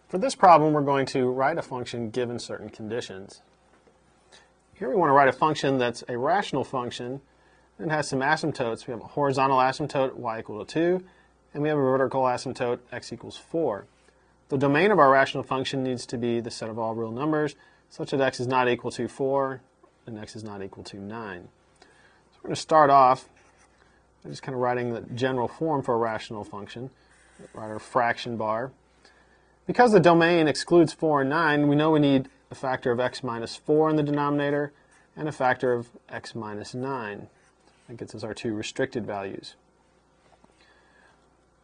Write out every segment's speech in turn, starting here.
For this problem, we're going to write a function given certain conditions. Here we want to write a function that's a rational function and has some asymptotes. We have a horizontal asymptote, y equal to 2, and we have a vertical asymptote, x equals 4. The domain of our rational function needs to be the set of all real numbers, such that x is not equal to 4 and x is not equal to 9. So we're going to start off by just kind of writing the general form for a rational function. Write our fraction bar. Because the domain excludes 4 and 9, we know we need a factor of x minus 4 in the denominator and a factor of x minus 9. That gets us our two restricted values.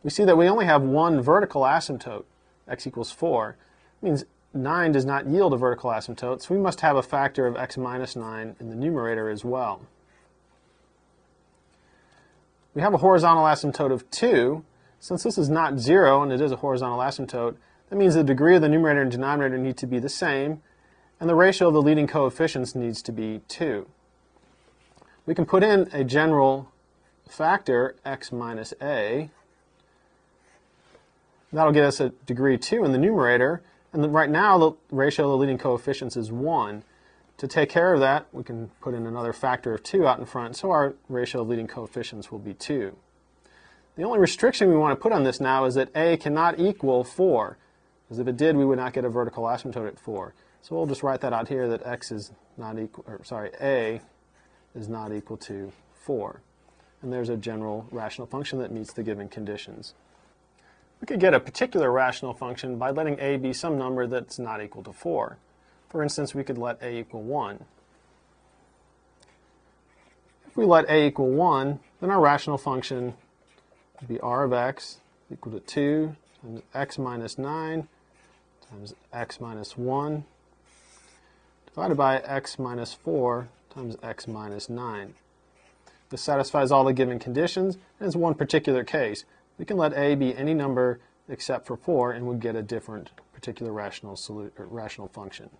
We see that we only have one vertical asymptote, x equals 4. It means 9 does not yield a vertical asymptote, so we must have a factor of x minus 9 in the numerator as well. We have a horizontal asymptote of 2. Since this is not 0 and it is a horizontal asymptote, that means the degree of the numerator and denominator need to be the same, and the ratio of the leading coefficients needs to be 2. We can put in a general factor, x minus a. That'll get us a degree 2 in the numerator, and right now the ratio of the leading coefficients is 1. To take care of that, we can put in another factor of 2 out in front, so our ratio of leading coefficients will be 2. The only restriction we want to put on this now is that a cannot equal 4. Because if it did, we would not get a vertical asymptote at 4. So we'll just write that out here, that x is not equal, a is not equal to 4. And there's a general rational function that meets the given conditions. We could get a particular rational function by letting a be some number that's not equal to 4. For instance, we could let a equal 1. If we let a equal 1, then our rational function would be r of x equal to 2 times x minus 9 times x minus 1 divided by x minus 4 times x minus 9. This satisfies all the given conditions, and is one particular case. We can let a be any number except for 4, and we'd get a different particular rational function.